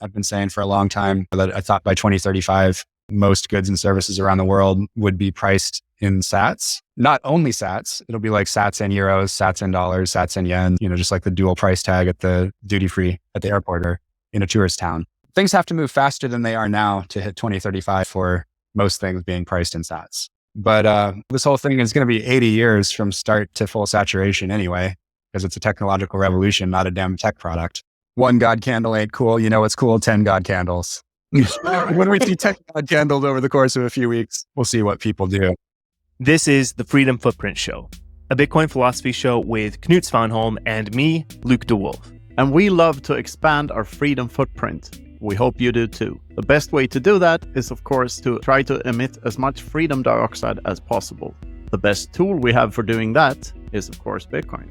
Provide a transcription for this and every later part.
I've been saying for a long time that I thought by 2035, most goods and services around the world would be priced in sats. Not only sats, it'll be like sats and euros, sats and dollars, sats and yen, just like the dual price tag at the duty free at the airport or in a tourist town. Things have to move faster than they are now to hit 2035 for most things being priced in sats. But this whole thing is going to be 80 years from start to full saturation anyway, because it's a technological revolution, not a damn tech product. One God candle ain't cool. You know what's cool? 10 God candles. When we see 10 God candles over the course of a few weeks, we'll see what people do. This is the Freedom Footprint Show, a Bitcoin philosophy show with Knut Svanholm and me, Luke DeWolf. And we love to expand our freedom footprint. We hope you do too. The best way to do that is, of course, to try to emit as much freedom dioxide as possible. The best tool we have for doing that is, of course, Bitcoin.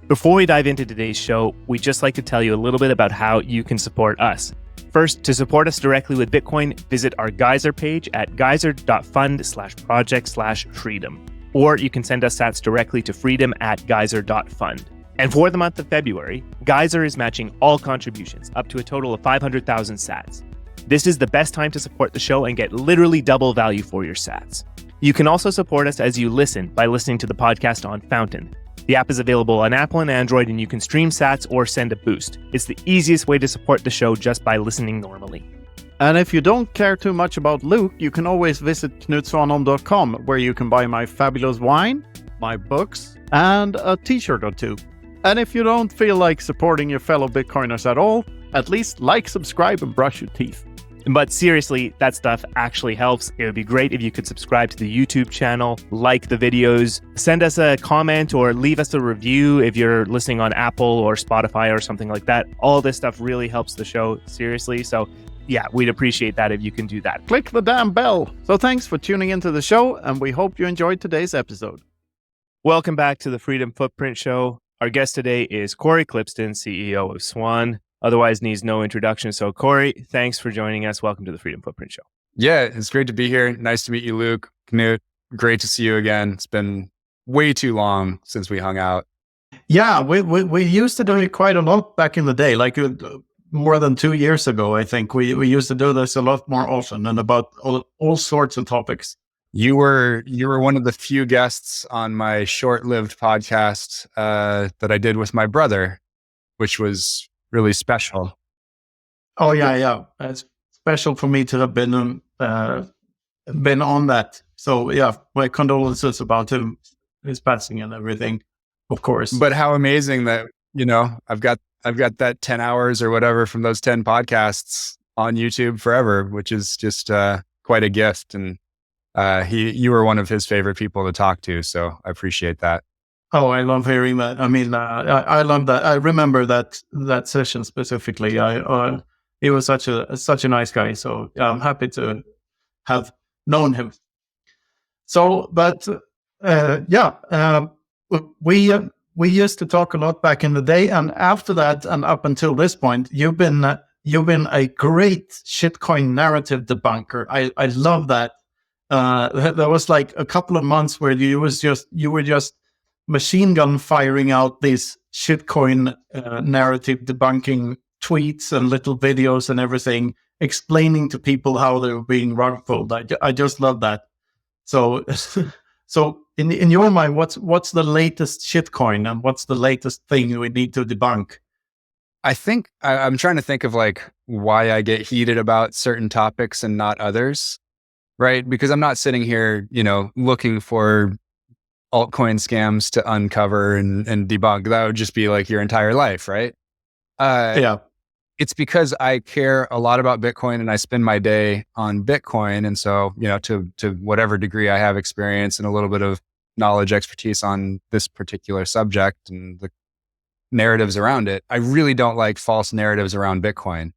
Before we dive into today's show, we'd just like to tell you a little bit about how you can support us. First, to support us directly with Bitcoin, visit our Geyser page at geyser.fund/project/freedom. Or you can send us sats directly to freedom@geyser.fund. And for the month of February, Geyser is matching all contributions up to a total of 500,000 sats. This is the best time to support the show and get literally double value for your sats. You can also support us as you listen by listening to the podcast on Fountain. The app is available on Apple and Android, and you can stream sats or send a boost. It's the easiest way to support the show just by listening normally. And if you don't care too much about Luke, you can always visit knutsvanholm.com, where you can buy my fabulous wine, my books, and a t-shirt or two. And if you don't feel like supporting your fellow Bitcoiners at all, at least like, subscribe, and brush your teeth. But seriously, that stuff actually helps. It would be great if you could subscribe to the YouTube channel, like the videos, send us a comment or leave us a review if you're listening on Apple or Spotify or something like that. All this stuff really helps the show, seriously. So yeah, we'd appreciate that if you can do that. Click the damn bell. So thanks for tuning into the show, and we hope you enjoyed today's episode. Welcome back to the Freedom Footprint Show. Our guest today is Cory Klippsten, CEO of Swan. Otherwise needs no introduction. So Cory, thanks for joining us. Welcome to the Freedom Footprint Show. Yeah, it's great to be here. Nice to meet you, Luke. Knut, great to see you again. It's been way too long since we hung out. Yeah, we used to do it quite a lot back in the day, like more than 2 years ago, I think. We used to do this a lot more often and about all sorts of topics. You were one of the few guests on my short-lived podcast that I did with my brother, which was really special. Oh yeah. It's special for me to have been on that. So yeah, my condolences about his passing and everything, of course. But how amazing that, I've got that 10 hours or whatever from those 10 podcasts on YouTube forever, which is just quite a gift. And you were one of his favorite people to talk to. So I appreciate that. Oh, I love hearing that. I mean, I love that. I remember that session specifically. He was such a nice guy. So I'm happy to have known him. So, but we used to talk a lot back in the day, and after that, and up until this point, you've been a great shitcoin narrative debunker. I love that. There was like a couple of months where you were just machine gun firing out these shitcoin narrative debunking tweets and little videos and everything, explaining to people how they were being rug-pulled. I just love that. So in your mind, what's the latest shitcoin and what's the latest thing we need to debunk? I think I'm trying to think of like why I get heated about certain topics and not others, right? Because I'm not sitting here, looking for altcoin scams to uncover and debunk. That would just be like your entire life, right? Yeah. It's because I care a lot about Bitcoin and I spend my day on Bitcoin. And so, to whatever degree I have experience and a little bit of knowledge, expertise on this particular subject and the narratives around it, I really don't like false narratives around Bitcoin.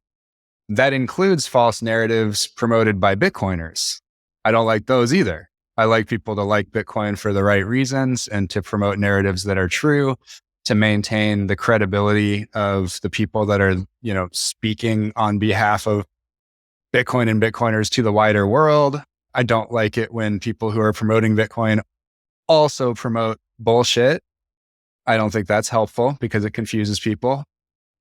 That includes false narratives promoted by Bitcoiners. I don't like those either. I like people to like Bitcoin for the right reasons and to promote narratives that are true, to maintain the credibility of the people that are, speaking on behalf of Bitcoin and Bitcoiners to the wider world. I don't like it when people who are promoting Bitcoin also promote bullshit. I don't think that's helpful because it confuses people.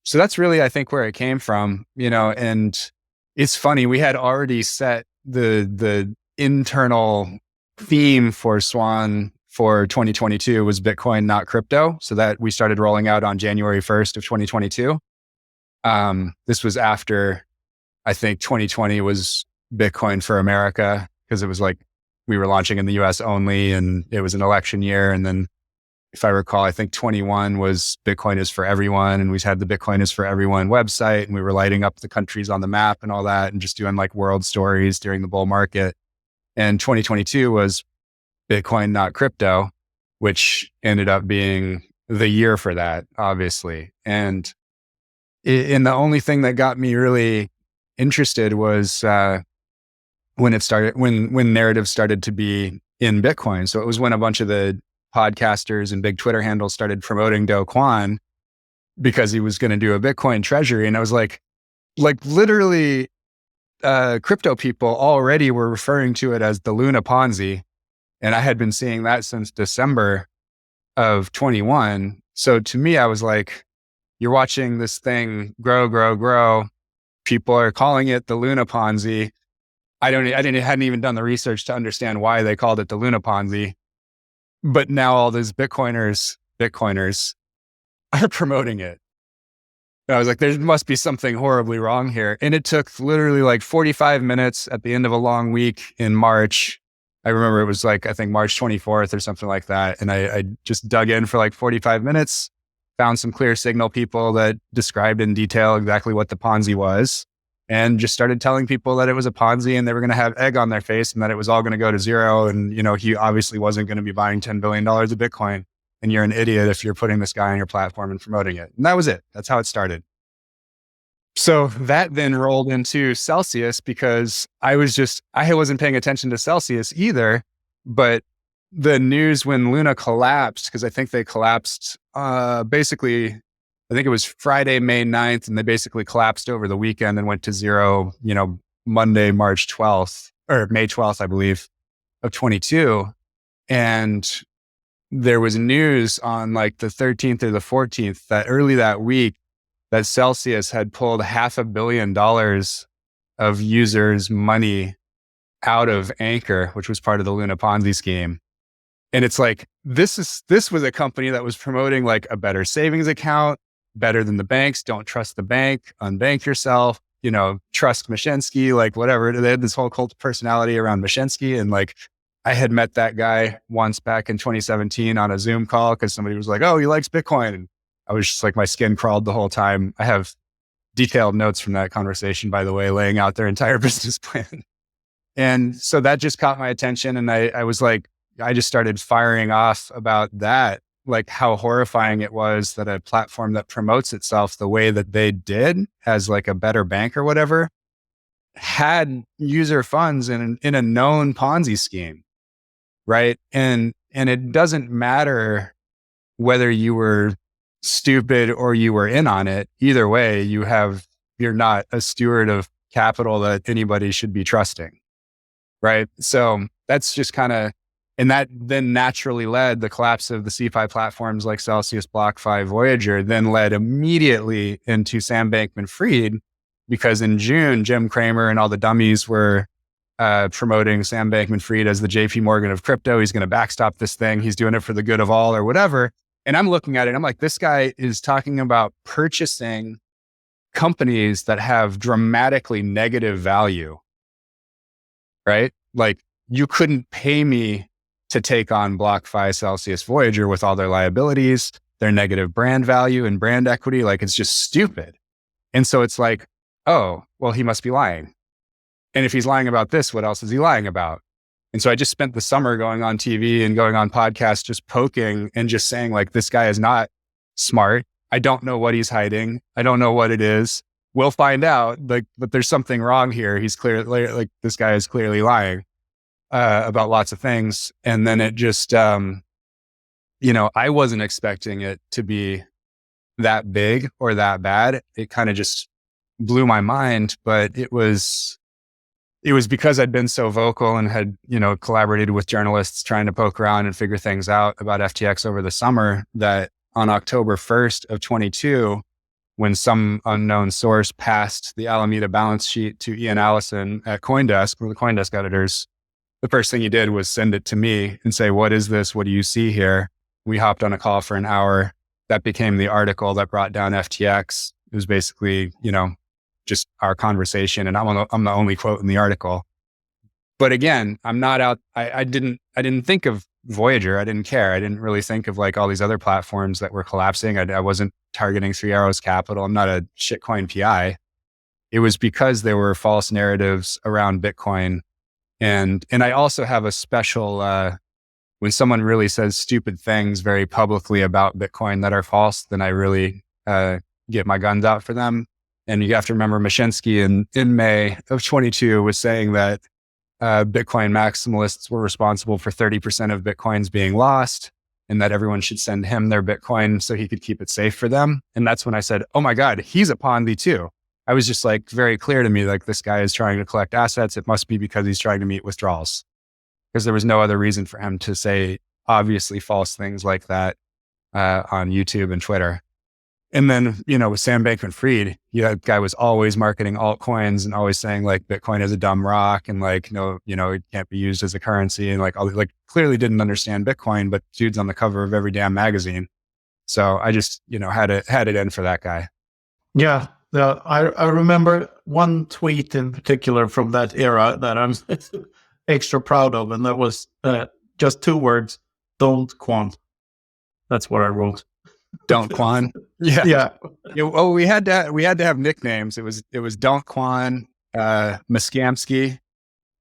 so that's really, I think, where it came from, and it's funny. We had already set the internal theme for Swan for 2022 was Bitcoin, not crypto. So that we started rolling out on January 1st of 2022. This was after, I think 2020 was Bitcoin for America, because it was like we were launching in the US only and it was an election year. And then if I recall, I think 21 was Bitcoin is for everyone. And we had the Bitcoin is for everyone website, and we were lighting up the countries on the map and all that, and just doing like world stories during the bull market. And 2022 was Bitcoin, not crypto, which ended up being the year for that, obviously. And the only thing that got me really interested was when narrative started to be in Bitcoin. So it was when a bunch of the podcasters and big Twitter handles started promoting Do Kwon because he was going to do a Bitcoin treasury. And I was like literally crypto people already were referring to it as the Luna Ponzi. And I had been seeing that since December of 21. So to me, I was like, you're watching this thing grow. People are calling it the Luna Ponzi. hadn't even done the research to understand why they called it the Luna Ponzi. But now all these Bitcoiners are promoting it. And I was like, there must be something horribly wrong here. And it took literally like 45 minutes at the end of a long week in March. I remember it was like, I think March 24th or something like that. And I just dug in for like 45 minutes, found some clear signal people that described in detail exactly what the Ponzi was, and just started telling people that it was a Ponzi and they were going to have egg on their face and that it was all going to go to zero. And, he obviously wasn't going to be buying $10 billion of Bitcoin. And you're an idiot if you're putting this guy on your platform and promoting it. And that was it. That's how it started. So that then rolled into Celsius, because I wasn't paying attention to Celsius either, but the news when Luna collapsed, because I think they collapsed basically, I think it was Friday, May 9th, and they basically collapsed over the weekend and went to zero, Monday, March 12th, or May 12th, I believe, of 22. And there was news on like the 13th or the 14th that early that week that Celsius had pulled $500 million of users' money out of Anchor, which was part of the Luna Ponzi scheme. And it's like, this was a company that was promoting like a better savings account, better than the banks. Don't trust the bank, unbank yourself, trust Mashinsky, like whatever. They had this whole cult of personality around Mashinsky. And like, I had met that guy once back in 2017 on a Zoom call because somebody was like, oh, he likes Bitcoin. And I was just like, my skin crawled the whole time. I have detailed notes from that conversation, by the way, laying out their entire business plan. And so that just caught my attention. And I was like, I just started firing off about that, like how horrifying it was that a platform that promotes itself the way that they did as like a better bank or whatever had user funds in a known Ponzi scheme, right? And it doesn't matter whether you were stupid or you were in on it. Either way, you're not a steward of capital that anybody should be trusting, right? So that's just kind of, and that then naturally led the collapse of the CeFi platforms like Celsius, BlockFi, Voyager, then led immediately into Sam Bankman-Fried, because in June, Jim Cramer and all the dummies were promoting Sam Bankman-Fried as the JP Morgan of crypto. He's going to backstop this thing. He's doing it for the good of all or whatever. And I'm looking at it, I'm like, this guy is talking about purchasing companies that have dramatically negative value, right? Like, you couldn't pay me to take on BlockFi, Celsius, Voyager with all their liabilities, their negative brand value and brand equity. Like, it's just stupid. And so it's like, oh, well, he must be lying. And if he's lying about this, what else is he lying about? And so I just spent the summer going on TV and going on podcasts, just poking and just saying, like, this guy is not smart. I don't know what he's hiding. I don't know what it is. We'll find out, like, but there's something wrong here. He's clearly, like, this guy is clearly lying about lots of things. And then it just, I wasn't expecting it to be that big or that bad. It kind of just blew my mind, but it was because I'd been so vocal and had, collaborated with journalists trying to poke around and figure things out about FTX over the summer, that on October 1st of 22, when some unknown source passed the Alameda balance sheet to Ian Allison at CoinDesk, one of the CoinDesk editors, the first thing he did was send it to me and say, "What is this? What do you see here?" We hopped on a call for an hour. That became the article that brought down FTX. It was basically, just our conversation. And I'm the only quote in the article. But again, I'm not out. I didn't think of Voyager. I didn't care. I didn't really think of like all these other platforms that were collapsing. I wasn't targeting Three Arrows Capital. I'm not a shitcoin PI. It was because there were false narratives around Bitcoin. And I also have a special, when someone really says stupid things very publicly about Bitcoin that are false, then I really get my guns out for them. And you have to remember Mashinsky in May of 22 was saying that Bitcoin maximalists were responsible for 30% of Bitcoins being lost, and that everyone should send him their Bitcoin so he could keep it safe for them. And that's when I said, oh my God, he's a Ponzi too. I was just like, very clear to me, like this guy is trying to collect assets. It must be because he's trying to meet withdrawals, because there was no other reason for him to say obviously false things like that on YouTube and Twitter. And then, with Sam Bankman-Fried, that guy was always marketing altcoins and always saying like Bitcoin is a dumb rock and like, no, it can't be used as a currency. And like clearly didn't understand Bitcoin, but dude's on the cover of every damn magazine. So I just, had it in for that guy. Yeah. I remember one tweet in particular from that era that I'm extra proud of. And that was just 2 words, don't quant. That's what I wrote. Don't Quan. Yeah. Oh, we had to have nicknames. It was Don't Quan, Muskamsky,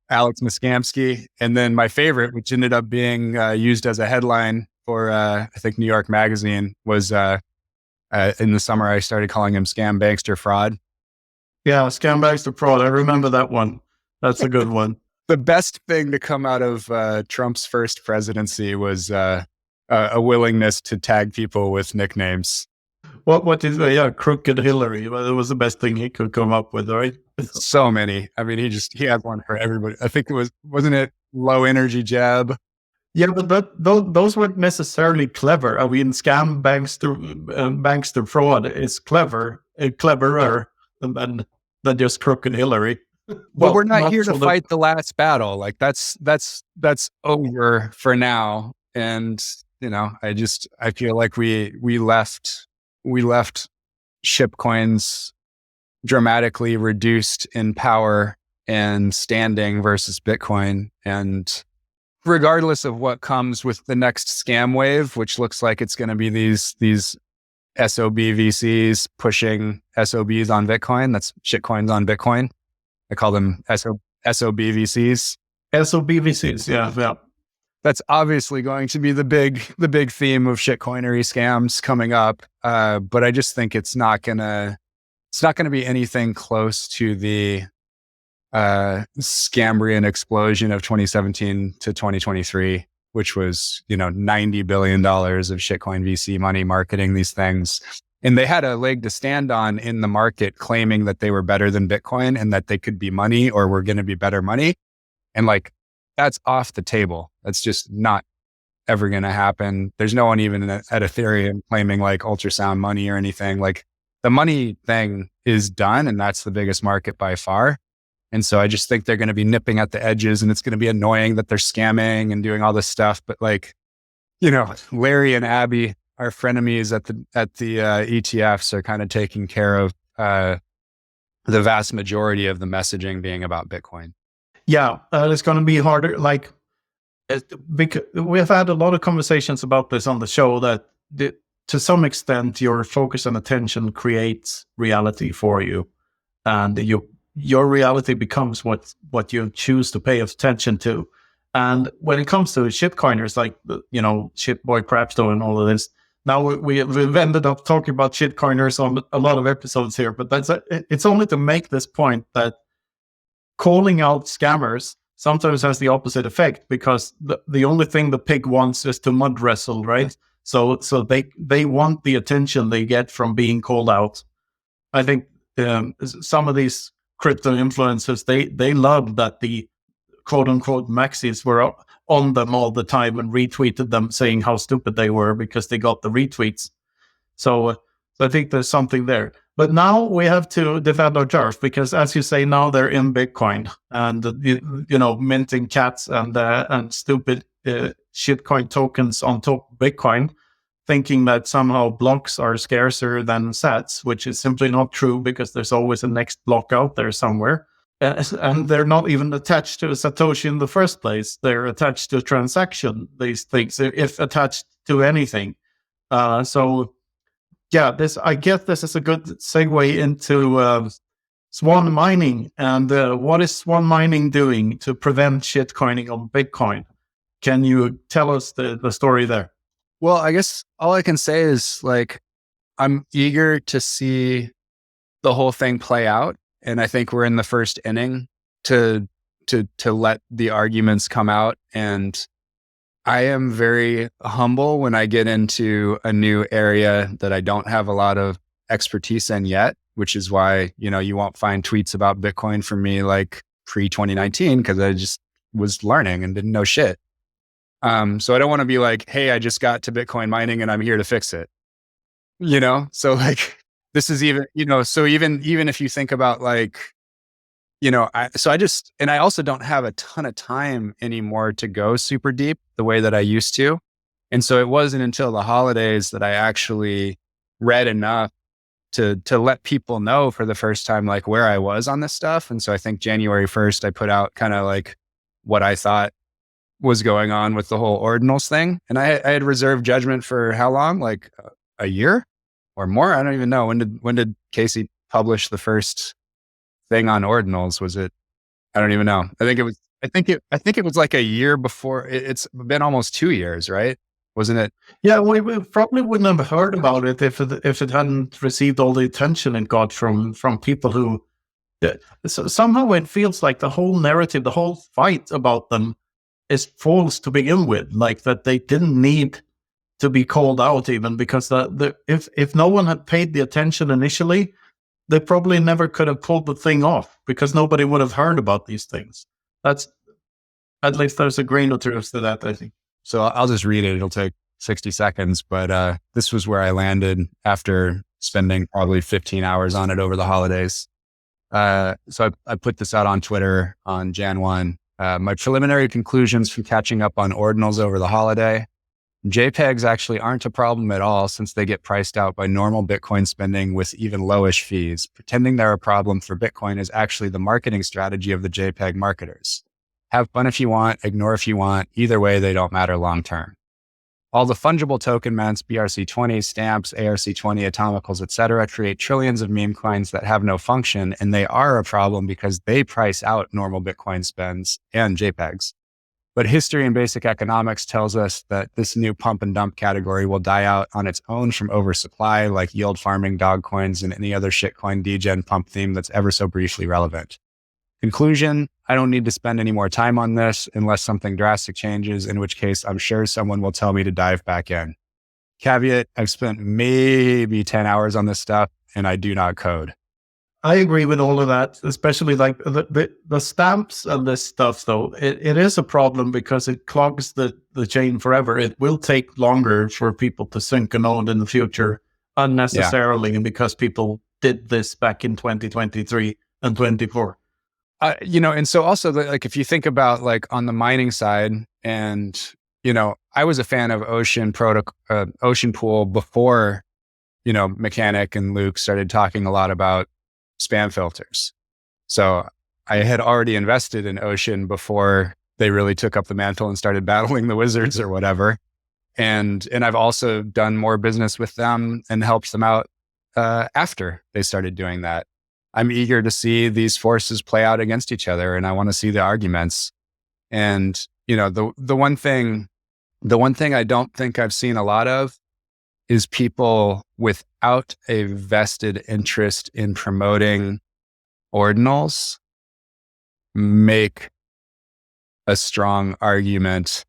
Alex Muskamsky, and then my favorite, which ended up being used as a headline for I think New York Magazine, was in the summer I started calling him Scam Bankster Fraud. Yeah, Scam Bankster Fraud. I remember that one. That's a good one. The best thing to come out of Trump's first presidency was a willingness to tag people with nicknames. What is Crooked Hillary? Well, it was the best thing he could come up with, right? So many. I mean, he had one for everybody. I think wasn't it Low Energy Jab? Yeah, but those weren't necessarily clever. I mean, Scam Bankster Fraud is cleverer than just Crooked Hillary. But we're not here to fight the last battle. Like that's over for now. And I feel like we left shitcoins dramatically reduced in power and standing versus Bitcoin. And regardless of what comes with the next scam wave, which looks like it's going to be these SOB VCs pushing SOBs on Bitcoin, that's shitcoins on Bitcoin. I call them SOB VCs. SOB VCs, yeah. That's obviously going to be the big theme of shitcoinery scams coming up. But I just think it's not gonna be anything close to the Scambrian explosion of 2017 to 2023, which was $90 billion of shitcoin VC money marketing these things. And they had a leg to stand on in the market, claiming that they were better than Bitcoin and that they could be money or were going to be better money. And like, that's off the table. That's just not ever going to happen. There's no one even at Ethereum claiming like ultrasound money or anything. Like the money thing is done, and that's the biggest market by far. And so I just think they're going to be nipping at the edges, and it's going to be annoying that they're scamming and doing all this stuff. But like, Larry and Abby, our frenemies at the ETFs, are kind of taking care of the vast majority of the messaging being about Bitcoin. Yeah, it's going to be harder. Like, because we've had a lot of conversations about this on the show that to some extent your focus and attention creates reality for you, and your reality becomes what you choose to pay attention to. And when it comes to shitcoiners like Shitboy Crapstone and all of this, now we've ended up talking about shitcoiners on a lot of episodes here, but it's only to make this point that calling out scammers sometimes has the opposite effect, because the only thing the pig wants is to mud wrestle, right? So they want the attention they get from being called out. I think some of these crypto influencers, they love that the quote unquote maxis were on them all the time and retweeted them saying how stupid they were because they got the retweets. So So I think there's something there. But now we have to defend our turf because, as you say, now they're in Bitcoin and minting cats and stupid shitcoin tokens on top of Bitcoin, thinking that somehow blocks are scarcer than sats, which is simply not true because there's always a next block out there somewhere. And they're not even attached to a Satoshi in the first place. They're attached to a transaction, these things, if attached to anything. I guess this is a good segue into Swan mining. And what is Swan mining doing to prevent shitcoining on Bitcoin? Can you tell us the story there? Well, I guess all I can say is I'm eager to see the whole thing play out. And I think we're in the first inning to let the arguments come out. And I am very humble when I get into a new area that I don't have a lot of expertise in yet, which is why, you won't find tweets about Bitcoin from me pre-2019, because I just was learning and didn't know shit. So I don't want to be like, hey, I just got to Bitcoin mining and I'm here to fix it. So this is even, so even if you think about I also don't have a ton of time anymore to go super deep the way that I used to. And so it wasn't until the holidays that I actually read enough to let people know for the first time, where I was on this stuff. And so I think January 1st, I put out kind of what I thought was going on with the whole Ordinals thing. And I had reserved judgment for how long? A year or more? I don't even know. When did Casey publish the first thing on Ordinals? Was it? I don't even know. I think it was a year before. It's been almost 2 years, right? Wasn't it? Yeah, we probably wouldn't have heard about it if it hadn't received all the attention it got from people who. So somehow it feels like the whole narrative, the whole fight about them is false to begin with. That they didn't need to be called out even, because if no one had paid the attention initially, they probably never could have pulled the thing off because nobody would have heard about these things. That's, at least there's a grain of truth to that, I think. So I'll just read it. It'll take 60 seconds, but this was where I landed after spending probably 15 hours on it over the holidays. So I put this out on Twitter on Jan 1. My preliminary conclusions from catching up on Ordinals over the holiday. JPEGs actually aren't a problem at all since they get priced out by normal Bitcoin spending with even lowish fees. Pretending they're a problem for Bitcoin is actually the marketing strategy of the JPEG marketers. Have fun if you want, ignore if you want. Either way, they don't matter long term. All the fungible token mints, BRC20, stamps, ARC20, atomicals, etc., create trillions of meme coins that have no function, and they are a problem because they price out normal Bitcoin spends and JPEGs. But history and basic economics tells us that this new pump and dump category will die out on its own from oversupply, like yield farming, dog coins, and any other shitcoin degen pump theme that's ever so briefly relevant. Conclusion, I don't need to spend any more time on this unless something drastic changes, in which case I'm sure someone will tell me to dive back in. Caveat, I've spent maybe 10 hours on this stuff and I do not code. I agree with all of that, especially the stamps and this stuff, though. It is a problem because it clogs the chain forever. It will take longer for people to sync a node in the future unnecessarily, and because people did this back in 2023 and 24. And so also if you think about on the mining side, and I was a fan of Ocean Pool before Mechanic and Luke started talking a lot about spam filters. So I had already invested in Ocean before they really took up the mantle and started battling the wizards or whatever. And I've also done more business with them and helped them out after they started doing that. I'm eager to see these forces play out against each other, and I want to see the arguments. And the one thing I don't think I've seen a lot of is people without a vested interest in promoting Ordinals make a strong argument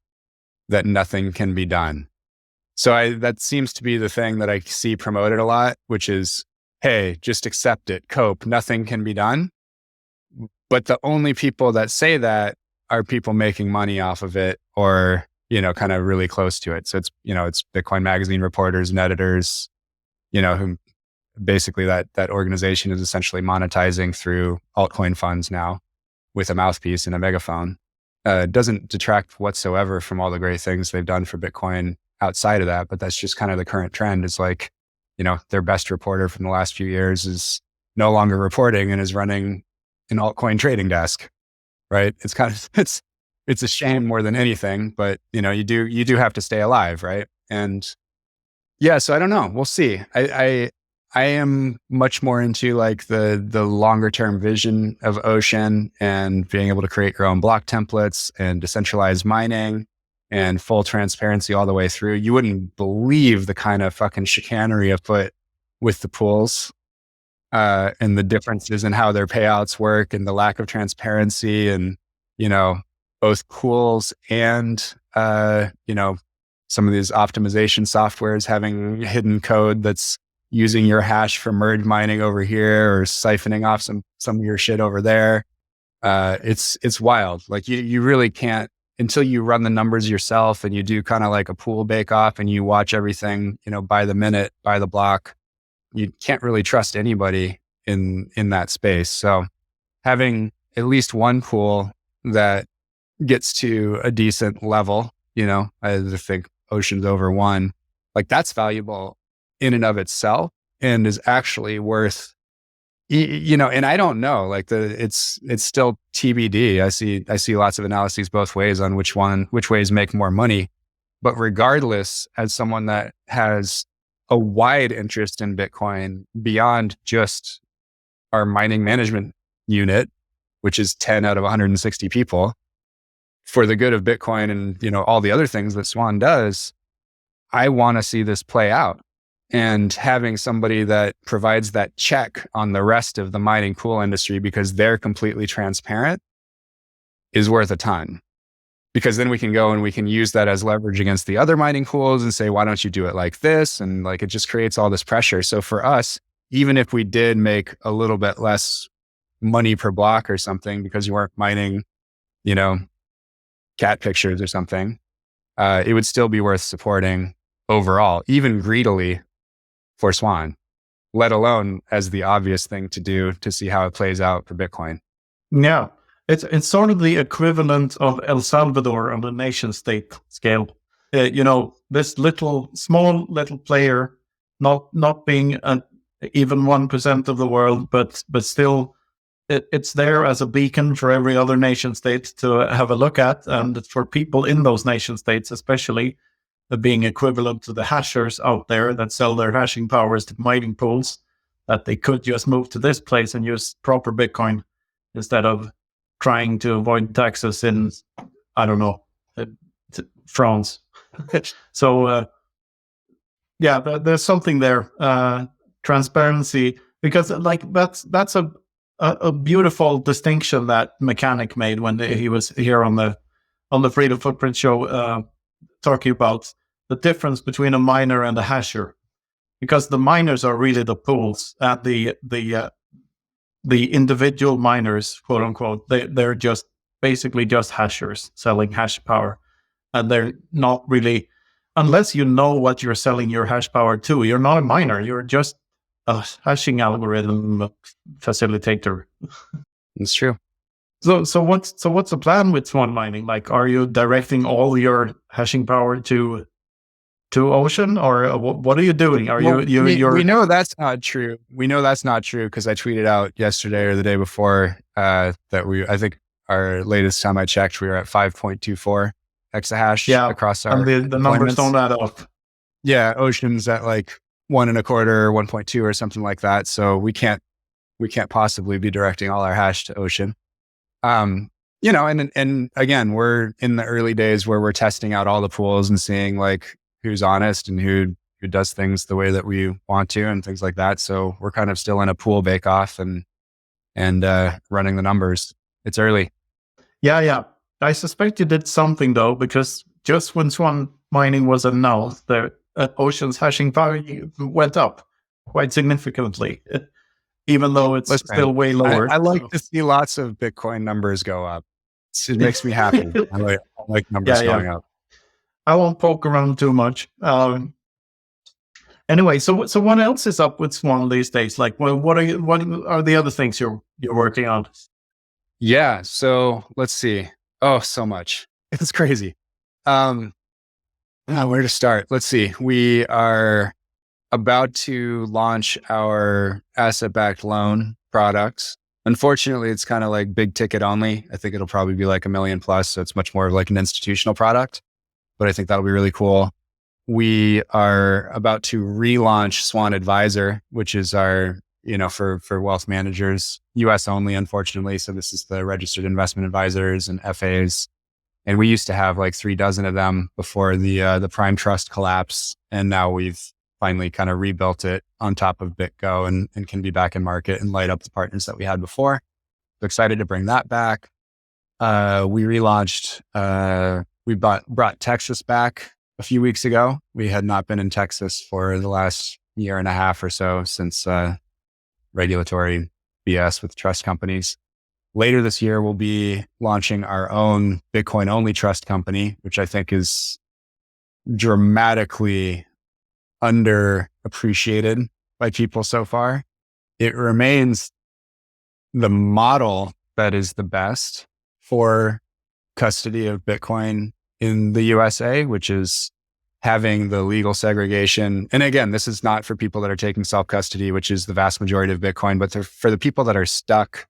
that nothing can be done. So that seems to be the thing that I see promoted a lot, which is, hey, just accept it, cope, nothing can be done. But the only people that say that are people making money off of it, or kind of really close to it. So it's Bitcoin Magazine reporters and editors, who basically that organization is essentially monetizing through altcoin funds now with a mouthpiece and a megaphone. Doesn't detract whatsoever from all the great things they've done for Bitcoin outside of that, but that's just kind of the current trend. It's like, their best reporter from the last few years is no longer reporting and is running an altcoin trading desk, right? It's kind of, it's a shame more than anything, but you do have to stay alive, right? And yeah, so I don't know. We'll see. I am much more into like the longer term vision of Ocean and being able to create your own block templates and decentralized mining and full transparency all the way through. You wouldn't believe the kind of fucking chicanery afoot with the pools and the differences in how their payouts work and the lack of transparency and, both pools and, some of these optimization softwares having hidden code that's using your hash for merge mining over here or siphoning off some of your shit over there. It's wild. Like you really can't until you run the numbers yourself and you do kind of like a pool bake off and you watch everything, by the minute, by the block. You can't really trust anybody in that space. So having at least one pool that gets to a decent level, I think Ocean's over one, like that's valuable in and of itself and is actually worth, and I don't know, like it's still TBD. I see lots of analyses both ways on which ways make more money. But regardless, as someone that has a wide interest in Bitcoin beyond just our mining management unit, which is 10 out of 160 people, for the good of Bitcoin and, all the other things that Swan does, I want to see this play out. And having somebody that provides that check on the rest of the mining pool industry because they're completely transparent is worth a ton. Because then we can go and we can use that as leverage against the other mining pools and say, why don't you do it like this? And like, it just creates all this pressure. So for us, even if we did make a little bit less money per block or something because you weren't mining, cat pictures or something, it would still be worth supporting overall, even greedily for Swan, let alone as the obvious thing to do to see how it plays out for Bitcoin. Yeah. It's sort of the equivalent of El Salvador on the nation state scale. This small little player, not being even 1% of the world, but still it's there as a beacon for every other nation state to have a look at. And for people in those nation states, especially being equivalent to the hashers out there that sell their hashing powers to mining pools, that they could just move to this place and use proper Bitcoin instead of trying to avoid taxes in, I don't know, France. So, there's something there. Transparency, because like that's a beautiful distinction that Mechanic made when he was here on the Freedom Footprint show, talking about the difference between a miner and a hasher, because the miners are really the pools, and the individual miners, quote unquote, they're just basically just hashers selling hash power. And they're not really, unless you know what you're selling your hash power to, you're not a miner, you're just a hashing algorithm facilitator. It's true. So what's the plan with Swan mining? Like, are you directing all your hashing power to Ocean, or what are you doing? Are we know that's not true. We know that's not true because I tweeted out yesterday or the day before that I think our latest time I checked, we were at 5.24 exahash across our and the numbers don't add up. Yeah, Ocean's at like 1.25, 1.2 or something like that. So we can't possibly be directing all our hash to Ocean. And again, we're in the early days where we're testing out all the pools and seeing like who's honest and who does things the way that we want to and things like that. So we're kind of still in a pool bake off and running the numbers. It's early. Yeah. I suspect you did something though, because just when Swan mining was announced, the Ocean's hashing power went up quite significantly, even though it's still way lower. I like to see lots of Bitcoin numbers go up. It makes me happy. I like numbers going up. I won't poke around too much. Anyway, so what else is up with Swan these days? Like, what are the other things you're working on? Yeah. So let's see. Oh, so much. It's crazy. Where to start? Let's see. We are about to launch our asset-backed loan products. Unfortunately, it's kind of like big ticket only. I think it'll probably be like $1 million plus. So it's much more of like an institutional product, but I think that'll be really cool. We are about to relaunch Swan Advisor, which is our, for wealth managers, US only, unfortunately. So this is the registered investment advisors and FAs. And we used to have like 36 of them before the Prime Trust collapse. And now we've finally kind of rebuilt it on top of BitGo and can be back in market and light up the partners that we had before. So excited to bring that back. We relaunched, we brought Texas back a few weeks ago. We had not been in Texas for the last year and a half or so since regulatory BS with trust companies. Later this year, we'll be launching our own Bitcoin-only trust company, which I think is dramatically underappreciated by people so far. It remains the model that is the best for custody of Bitcoin in the USA, which is having the legal segregation. And again, this is not for people that are taking self-custody, which is the vast majority of Bitcoin, but for the people that are stuck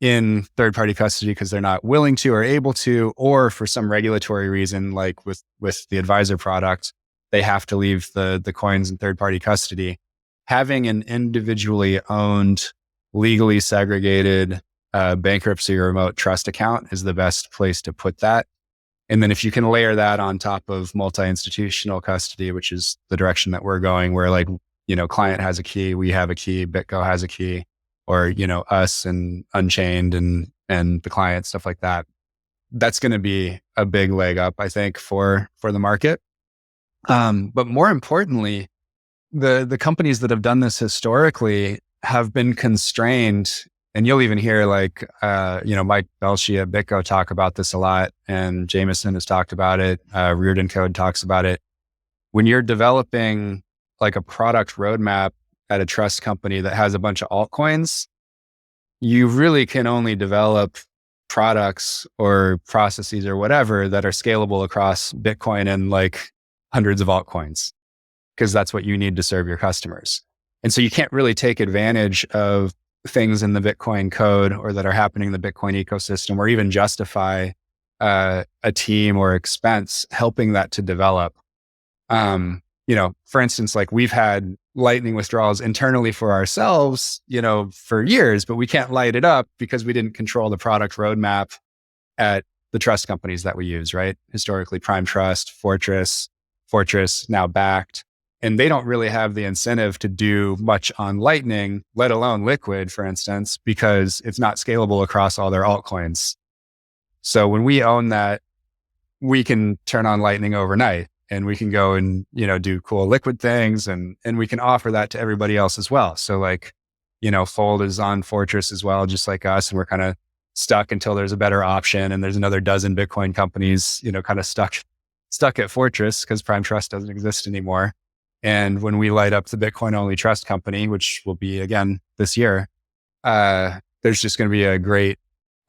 in third-party custody because they're not willing to or able to, or for some regulatory reason, like with the advisor product, they have to leave the coins in third-party custody. Having an individually owned, legally segregated bankruptcy or remote trust account is the best place to put that. And then if you can layer that on top of multi-institutional custody, which is the direction that we're going, where like, client has a key, we have a key, BitGo has a key, or, us and Unchained and the client, stuff like that. That's going to be a big leg up, I think, for the market. But more importantly, the companies that have done this historically have been constrained. And you'll even hear like, Mike Belshi at BitGo talk about this a lot. And Jameson has talked about it. Reardon Code talks about it. When you're developing like a product roadmap at a trust company that has a bunch of altcoins, you really can only develop products or processes or whatever that are scalable across Bitcoin and like hundreds of altcoins, because that's what you need to serve your customers. And so you can't really take advantage of things in the Bitcoin code or that are happening in the Bitcoin ecosystem, or even justify a team or expense helping that to develop. For instance, like we've had Lightning withdrawals internally for ourselves, for years, but we can't light it up because we didn't control the product roadmap at the trust companies that we use, right? Historically, Prime Trust, Fortress, now Backed. And they don't really have the incentive to do much on Lightning, let alone Liquid, for instance, because it's not scalable across all their altcoins. So when we own that, we can turn on Lightning overnight and we can go and, do cool Liquid things and we can offer that to everybody else as well. So like, Fold is on Fortress as well, just like us. And we're kind of stuck until there's a better option. And there's another dozen Bitcoin companies, kind of stuck at Fortress because Prime Trust doesn't exist anymore. And when we light up the Bitcoin only trust company, which will be again this year, there's just going to be a great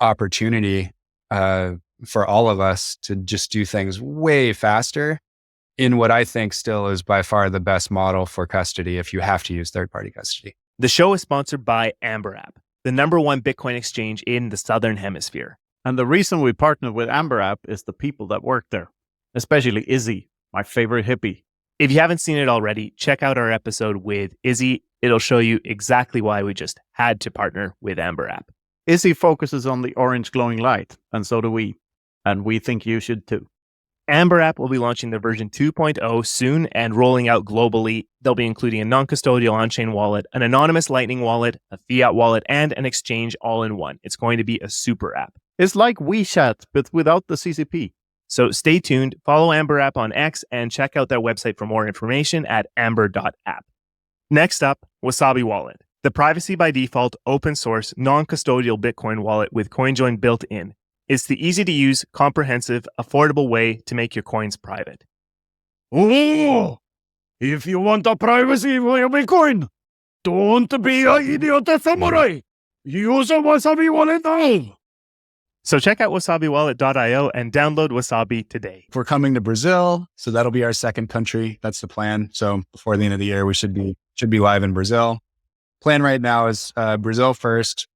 opportunity for all of us to just do things way faster in what I think still is by far the best model for custody if you have to use third-party custody. The show is sponsored by Amber App, the #1 Bitcoin exchange in the Southern Hemisphere. And the reason we partnered with Amber App is the people that work there, especially Izzy, my favorite hippie. If you haven't seen it already, check out our episode with Izzy. It'll show you exactly why we just had to partner with Amber App. Izzy focuses on the orange glowing light, and so do we. And we think you should too. Amber App will be launching their version 2.0 soon and rolling out globally. They'll be including a non-custodial on-chain wallet, an anonymous Lightning wallet, a fiat wallet, and an exchange all in one. It's going to be a super app. It's like WeChat, but without the CCP. So stay tuned, follow Amber App on X, and check out their website for more information at amber.app. Next up, Wasabi Wallet, the privacy by default, open source, non-custodial Bitcoin wallet with CoinJoin built in. It's the easy-to-use, comprehensive, affordable way to make your coins private. Oh, if you want a privacy for your Bitcoin, don't be an idiot samurai. Use a Wasabi wallet now. So check out wasabiwallet.io and download Wasabi today. We're coming to Brazil, so that'll be our second country. That's the plan. So before the end of the year, we should be live in Brazil. Plan right now is Brazil first,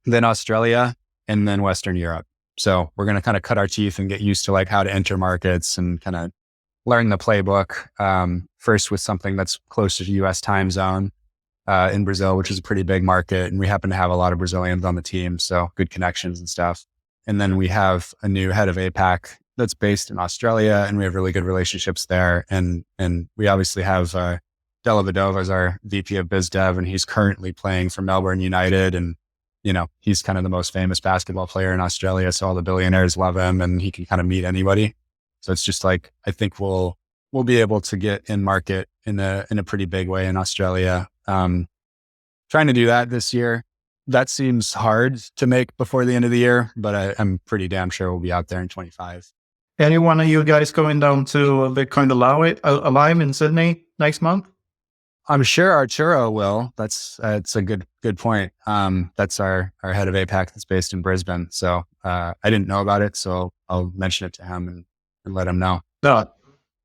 then Australia, and then Western Europe. So we're going to kind of cut our teeth and get used to like how to enter markets and kind of learn the playbook. First with something that's closer to US time zone in Brazil, which is a pretty big market. And we happen to have a lot of Brazilians on the team, so good connections and stuff. And then we have a new head of APAC that's based in Australia, and we have really good relationships there. And we obviously have Della Vedova as our VP of Biz Dev, and he's currently playing for Melbourne United. And, you know, he's kind of the most famous basketball player in Australia. So all the billionaires love him, and he can kind of meet anybody. So it's just like, I think we'll be able to get in market in a pretty big way in Australia. Trying to do that this year. That seems hard to make before the end of the year, but I'm pretty damn sure we'll be out there in 25. Any one of you guys going down to Bitcoin Alive in Sydney next month? I'm sure Arturo will. That's a good point. That's our head of APAC that's based in Brisbane. So I didn't know about it, so I'll mention it to him and let him know. No,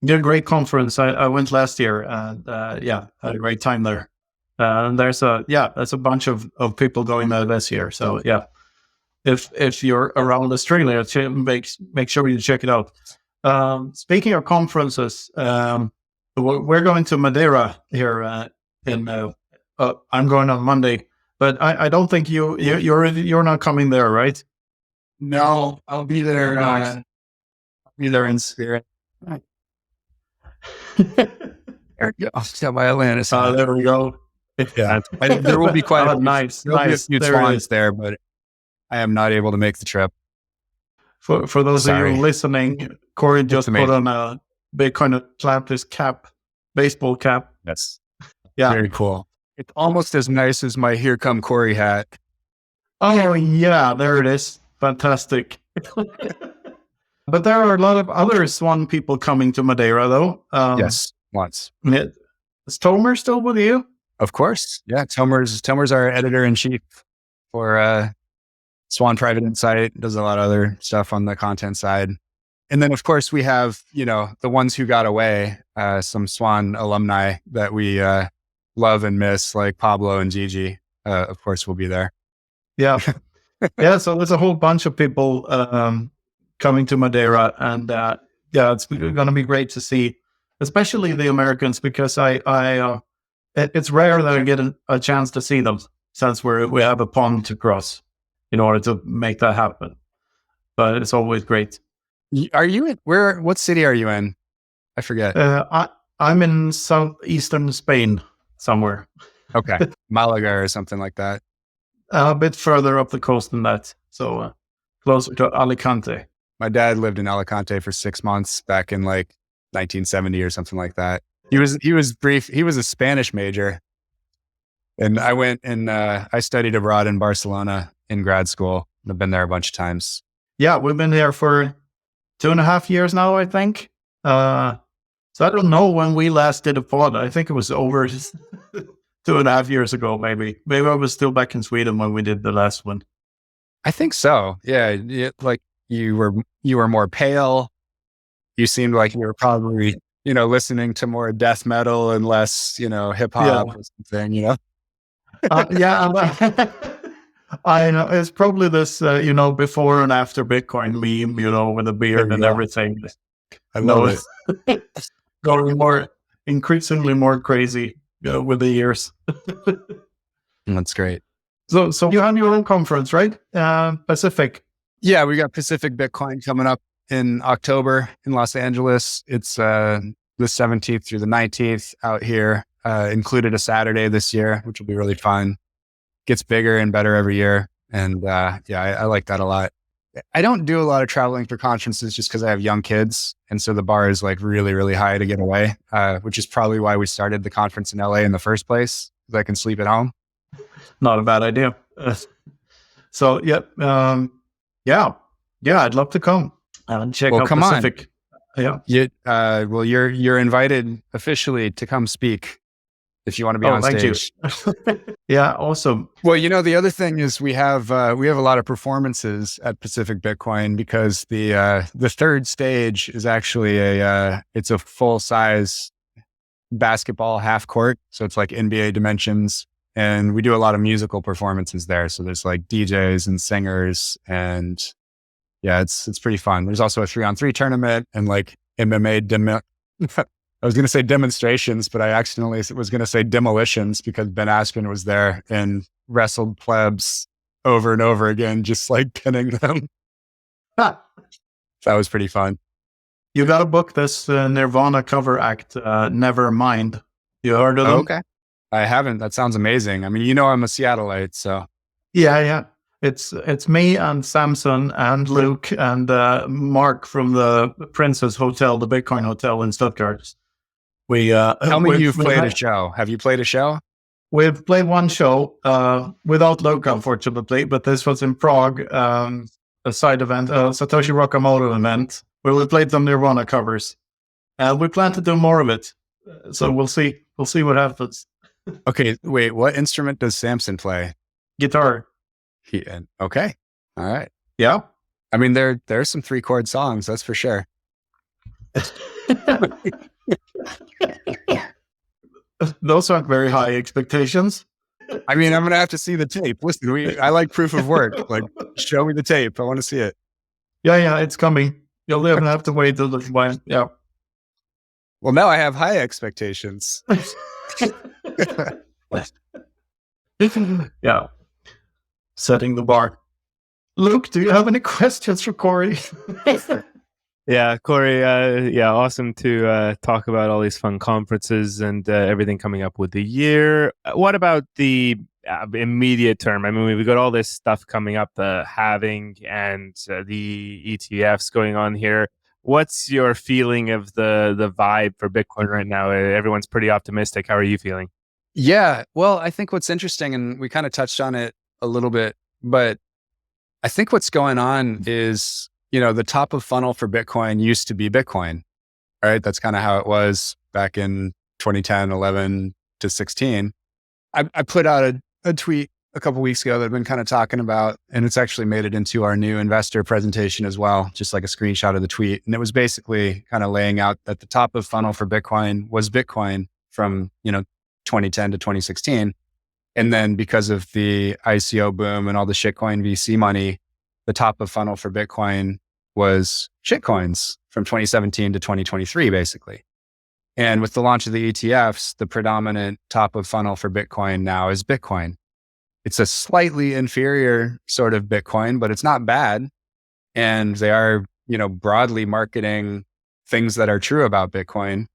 a great conference. I went last year, and had a great time there. There's a bunch of people going there this year. So yeah, if you're around Australia, make sure you check it out. Speaking of conferences, we're going to Madeira here I'm going on Monday, but I don't think you're not coming there, right? No, I'll be there. I'll be there in spirit. There we go. I'll tell my Atlantis. There we go. Yeah, there will be quite a few swans there, but I am not able to make the trip. For those of you listening, Cory just put on a Bitcoin Atlantis baseball cap. Yes. Yeah. Very cool. It's almost as nice as my Here Come Cory hat. Oh, yeah, there it is. Fantastic. But there are a lot of other Swan people coming to Madeira, though. Yes, lots. Is Tomer still with you? Of course. Yeah, Tomer's our editor-in-chief for Swan Private Insight, does a lot of other stuff on the content side. And then, of course, we have, the ones who got away, some Swan alumni that we love and miss, like Pablo and Gigi, of course, will be there. Yeah. Yeah, so there's a whole bunch of people coming to Madeira. And it's going to be great to see, especially the Americans, because it's rare that I get a chance to see them since we have a pond to cross in order to make that happen. But it's always great. Are you in what city are you in? I forget. I'm in southeastern Spain somewhere. Okay. Malaga or something like that. A bit further up the coast than that. So closer to Alicante. My dad lived in Alicante for 6 months back in like 1970 or something like that. He was brief. He was a Spanish major. And I went and I studied abroad in Barcelona in grad school. I've been there a bunch of times. Yeah, we've been there for 2.5 years now, I think. So I don't know when we last did a pod. I think it was over 2.5 years ago, maybe. Maybe I was still back in Sweden when we did the last one. I think so. Yeah, like you were more pale. You seemed like you were probably, listening to more death metal and less, hip hop or something, yeah, I know. It's probably this, before and after Bitcoin meme, with the beard and everything. I love it. Going increasingly more crazy with the years. That's great. So you have your own conference, right? Pacific. Yeah, we got Pacific Bitcoin coming up in October in Los Angeles. It's the 17th through the 19th out here. Included a Saturday this year, which will be really fun. Gets bigger and better every year. And I like that a lot. I don't do a lot of traveling for conferences just because I have young kids. And so the bar is like really, really high to get away, which is probably why we started the conference in LA in the first place, because I can sleep at home. Not a bad idea. I'd love to come and check out Pacific. Yeah. Well, you're invited officially to come speak if you want to be on stage. Thank you. Yeah, awesome. Well, the other thing is we have a lot of performances at Pacific Bitcoin because the third stage is actually it's a full size basketball half court, so it's like NBA dimensions, and we do a lot of musical performances there. So there's like DJs and singers, and yeah, it's pretty fun. There's also a 3-on-3 tournament and like MMA I was going to say demonstrations, but I accidentally was going to say demolitions because Ben Askren was there and wrestled plebs over and over again, just like pinning them. That was pretty fun. You got to book this Nirvana cover act, Nevermind. You heard of them? Okay. I haven't. That sounds amazing. I mean, I'm a Seattleite, so. Yeah. It's me and Samson and Luke and Mark from the Princess Hotel, the Bitcoin Hotel in Stuttgart. Tell me you've played a show. Have you played a show? We've played one show without Luke, unfortunately, but this was in Prague, a side event, Satoshi Nakamoto event, where we played some Nirvana covers. We plan to do more of it, so we'll see. We'll see what happens. Okay, wait. What instrument does Samson play? Guitar. Okay, all right. Yeah. I mean, there's some 3-chord songs, that's for sure. Those aren't very high expectations. I mean, I'm going to have to see the tape. Listen, I like proof of work. Like, show me the tape. I want to see it. Yeah, it's coming. You'll even have to wait a little while. Yeah. Well, now I have high expectations. Yeah. Setting the bar. Luke, do you have any questions for Cory? Yeah, Cory, awesome to talk about all these fun conferences and everything coming up with the year. What about the immediate term? I mean, we've got all this stuff coming up, the halving and the ETFs going on here. What's your feeling of the vibe for Bitcoin right now? Everyone's pretty optimistic. How are you feeling? Yeah, well, I think what's interesting, and we kind of touched on it a little bit, but I think what's going on is, the top of funnel for Bitcoin used to be Bitcoin, right? That's kind of how it was back in 2010, 11 to 16. I put out a tweet a couple weeks ago that I've been kind of talking about, and it's actually made it into our new investor presentation as well, just like a screenshot of the tweet. And it was basically kind of laying out that the top of funnel for Bitcoin was Bitcoin from, 2010 to 2016. And then because of the ICO boom and all the shitcoin VC money, the top of funnel for Bitcoin was shitcoins from 2017 to 2023, basically. And with the launch of the ETFs, the predominant top of funnel for Bitcoin now is Bitcoin. It's a slightly inferior sort of Bitcoin, but it's not bad. And they are, broadly marketing things that are true about Bitcoin.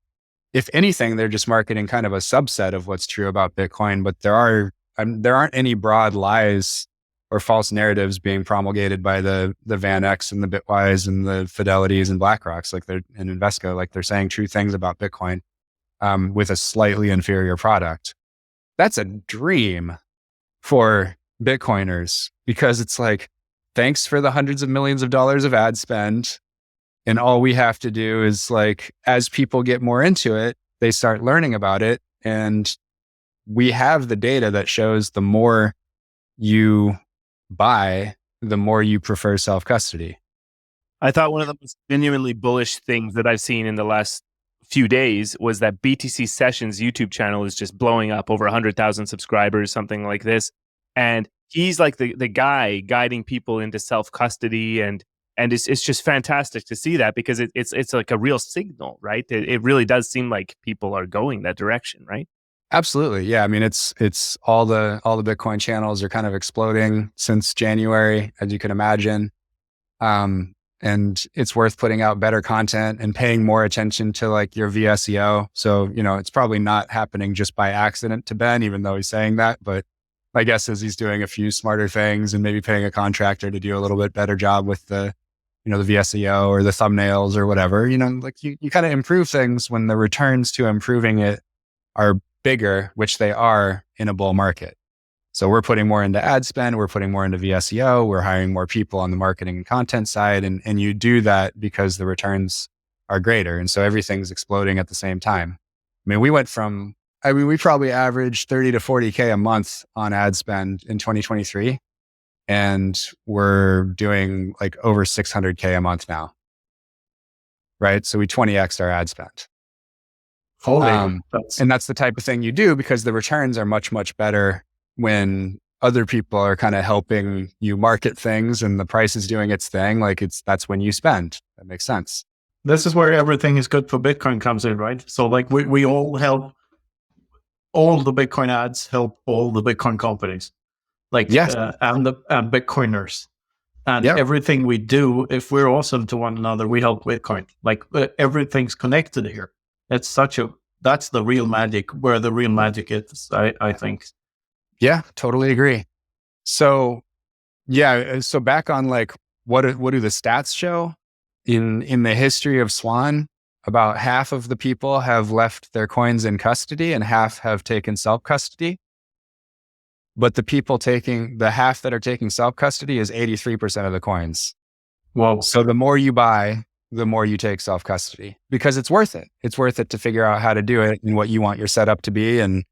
If anything, they're just marketing kind of a subset of what's true about Bitcoin, but there aren't any broad lies or false narratives being promulgated by the VanEck and the Bitwise and the Fidelities and BlackRocks, and Invesco, like they're saying true things about Bitcoin with a slightly inferior product. That's a dream for Bitcoiners because it's like, thanks for the hundreds of millions of dollars of ad spend. And all we have to do is like, as people get more into it, they start learning about it. And we have the data that shows the more you buy, the more you prefer self-custody. I thought one of the most genuinely bullish things that I've seen in the last few days was that BTC Sessions YouTube channel is just blowing up, over 100,000 subscribers, something like this. And he's like the guy guiding people into self-custody, and it's just fantastic to see that because it's like a real signal, right? It really does seem like people are going that direction, right? Absolutely. Yeah. I mean, it's all the Bitcoin channels are kind of exploding since January, as you can imagine. And it's worth putting out better content and paying more attention to like your VSEO. So, it's probably not happening just by accident to Ben, even though he's saying that. But my guess is he's doing a few smarter things and maybe paying a contractor to do a little bit better job with the VSEO or the thumbnails or whatever. Like you kind of improve things when the returns to improving it are bigger, which they are in a bull market. So we're putting more into ad spend, we're putting more into VSEO, we're hiring more people on the marketing and content side. And you do that because the returns are greater. And so everything's exploding at the same time. I mean, we probably averaged 30 to 40K a month on ad spend in 2023. And we're doing like over 600K a month now. Right. So we 20x'd our ad spend. And that's the type of thing you do because the returns are much, much better when other people are kind of helping you market things and the price is doing its thing. Like that's when you spend. That makes sense. This is where everything is good for Bitcoin comes in, right? So like we all help, all the Bitcoin ads help all the Bitcoin companies, like yes. and Bitcoiners. And everything we do, if we're awesome to one another, we help Bitcoin. Like everything's connected here. That's the real magic, where the real magic is, I think. Yeah, totally agree. So so back on like, what do the stats show? In the history of Swan, about half of the people have left their coins in custody and half have taken self-custody. But the half that are taking self-custody is 83% of the coins. Wow. So the more you buy, the more you take self-custody because it's worth it. It's worth it to figure out how to do it and what you want your setup to be. And,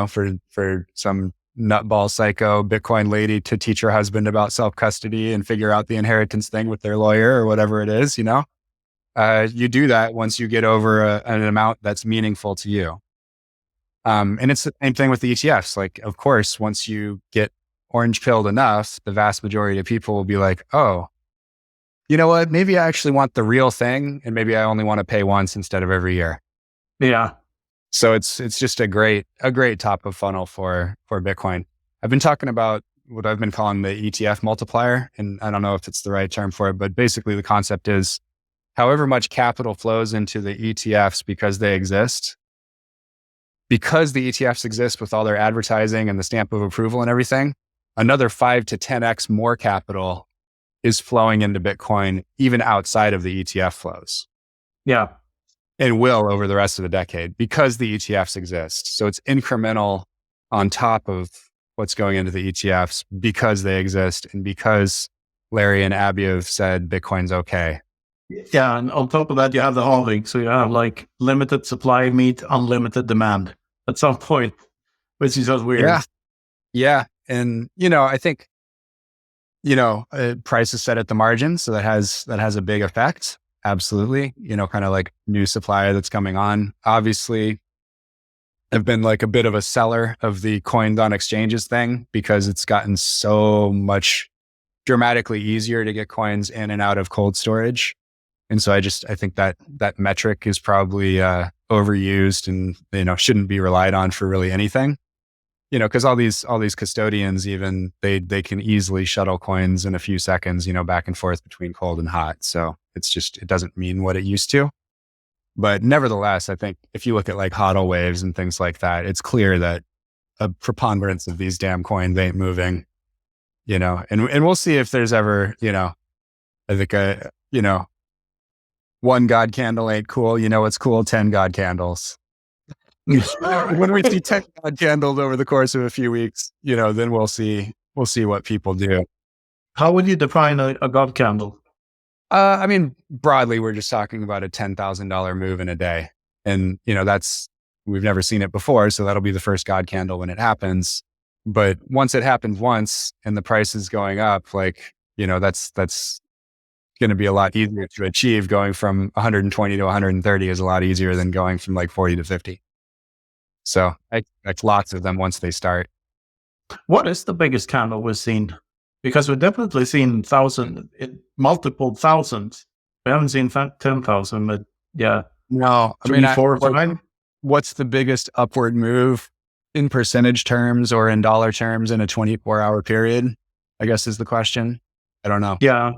for some nutball psycho Bitcoin lady to teach her husband about self-custody and figure out the inheritance thing with their lawyer or whatever it is, you do that once you get over an amount that's meaningful to you. And it's the same thing with the ETFs. Like, of course, once you get orange pilled enough, the vast majority of people will be like, oh, you know what? Maybe I actually want the real thing. And maybe I only want to pay once instead of every year. Yeah. So it's just a great top of funnel for Bitcoin. I've been talking about what I've been calling the ETF multiplier. And I don't know if it's the right term for it, but basically the concept is however much capital flows into the ETFs because they exist, because the ETFs exist with all their advertising and the stamp of approval and everything, another 5 to 10x more capital is flowing into Bitcoin, even outside of the ETF flows. Yeah. And will over the rest of the decade because the ETFs exist. So it's incremental on top of what's going into the ETFs because they exist and because Larry and Abby have said Bitcoin's okay. Yeah, and on top of that, you have the halving. So you have like limited supply meet unlimited demand at some point, which is just weird. Yeah. And, I think, price is set at the margin. So that has a big effect. Absolutely. Kind of like new supply that's coming on. Obviously, I've been like a bit of a seller of the coined on exchanges thing because it's gotten so much dramatically easier to get coins in and out of cold storage. And so I think that metric is probably overused and, shouldn't be relied on for really anything. Because all these custodians, even they can easily shuttle coins in a few seconds, back and forth between cold and hot. So it doesn't mean what it used to. But nevertheless, I think if you look at like HODL waves and things like that, it's clear that a preponderance of these damn coins ain't moving, and we'll see if there's ever, I think, one God candle ain't cool. What's cool? 10 God candles. When we see 10 God candles over the course of a few weeks, then we'll see what people do. How would you define a God candle? I mean, broadly, we're just talking about a $10,000 move in a day. And, we've never seen it before. So that'll be the first God candle when it happens. But once it happens once and the price is going up, that's going to be a lot easier to achieve. Going from 120 to 130 is a lot easier than going from like 40 to 50. So I expect lots of them once they start. What is the biggest candle we've seen? Because we've definitely seen multiple thousands. We haven't seen 10,000, but yeah. No, I mean, 4 or 5. What's the biggest upward move in percentage terms or in dollar terms in a 24-hour period? I guess is the question. I don't know. Yeah,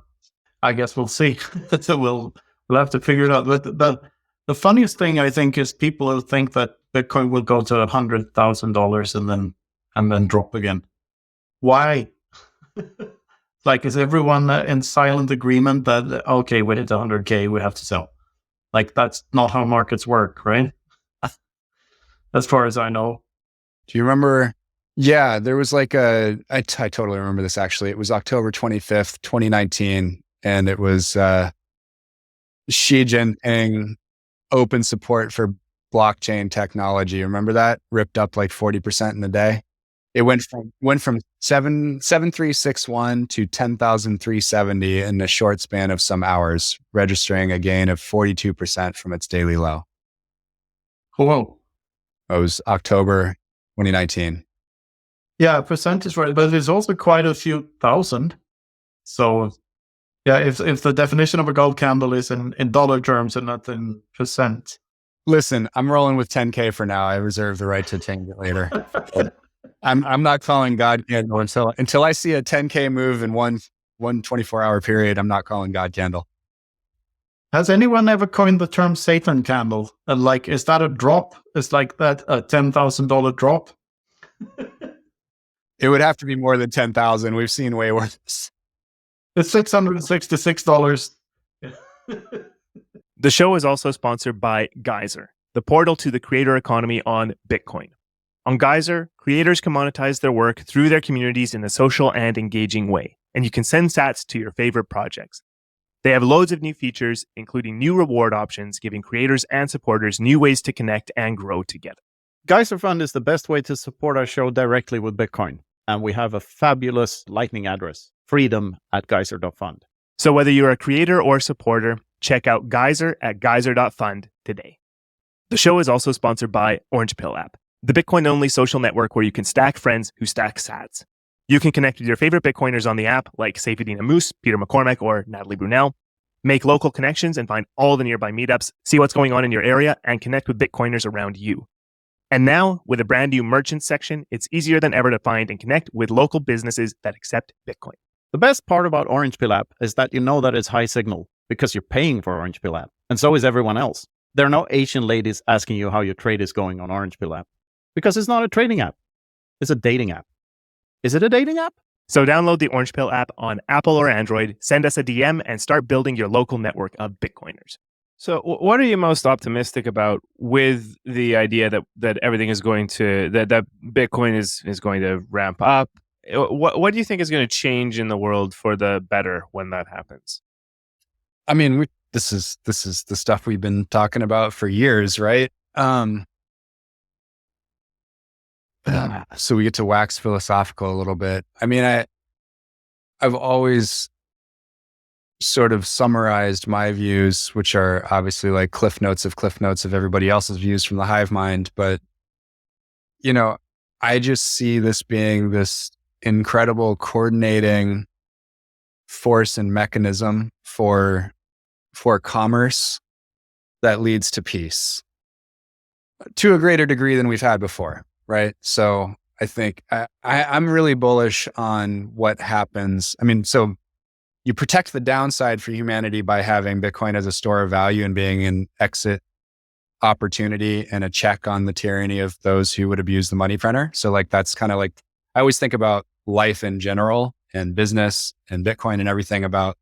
I guess we'll see. So we'll have to figure it out. But the funniest thing I think is people will think that Bitcoin will go to $100,000 and then drop again. Why? Like, is everyone in silent agreement that, okay, we hit 100K, we have to sell? Like, that's not how markets work, right? As far as I know. Do you remember? Yeah, there was like I totally remember this actually. It was October 25th, 2019. And it was Xi Jinping open support for blockchain technology. Remember that? Ripped up like 40% in a day. It went from 7,361 to 10,370 in a short span of some hours, registering a gain of 42% from its daily low. Whoa. It was October 2019. Yeah, percentage right, but it's also quite a few thousand. So yeah, if the definition of a gold candle is in dollar terms and not in percent. Listen, I'm rolling with 10K for now. I reserve the right to change it later. I'm not calling God candle until I see a 10K move in one 24-hour period. I'm not calling God candle. Has anyone ever coined the term Satan candle? And like, is that a drop? Is like that a $10,000 drop? It would have to be more than 10,000. We've seen way worse. It's $666. The show is also sponsored by Geyser, the portal to the creator economy on Bitcoin. On Geyser, creators can monetize their work through their communities in a social and engaging way, and you can send sats to your favorite projects. They have loads of new features, including new reward options, giving creators and supporters new ways to connect and grow together. Geyser Fund is the best way to support our show directly with Bitcoin. And we have a fabulous Lightning address, freedom@geyser.fund. So whether you're a creator or supporter, check out Geyser at geyser.fund today. The show is also sponsored by Orange Pill app, the Bitcoin-only social network where you can stack friends who stack sats. You can connect with your favorite Bitcoiners on the app, like Saifedean Moose, Peter McCormack, or Natalie Brunel. Make local connections and find all the nearby meetups, see what's going on in your area, and connect with Bitcoiners around you. And now, with a brand new merchant section, it's easier than ever to find and connect with local businesses that accept Bitcoin. The best part about Orange Pill app is that you know that it's high signal because you're paying for Orange Pill app, and so is everyone else. There are no Asian ladies asking you how your trade is going on Orange Pill app because it's not a trading app. It's a dating app. Is it a dating app? So download the Orange Pill app on Apple or Android, send us a DM, and start building your local network of Bitcoiners. So what are you most optimistic about with the idea that everything is going to, that Bitcoin is going to ramp up? What do you think is going to change in the world for the better when that happens? I mean, this is the stuff we've been talking about for years, right? So we get to wax philosophical a little bit. I mean, I've always sort of summarized my views, which are obviously like cliff notes of everybody else's views from the hive mind. But, you know, I just see this being this incredible coordinating force and mechanism for commerce that leads to peace to a greater degree than we've had before. Right. So I think I'm really bullish on what happens. I mean, so you protect the downside for humanity by having Bitcoin as a store of value and being an exit opportunity and a check on the tyranny of those who would abuse the money printer. So like, that's kind of like, I always think about life in general and business and Bitcoin and everything about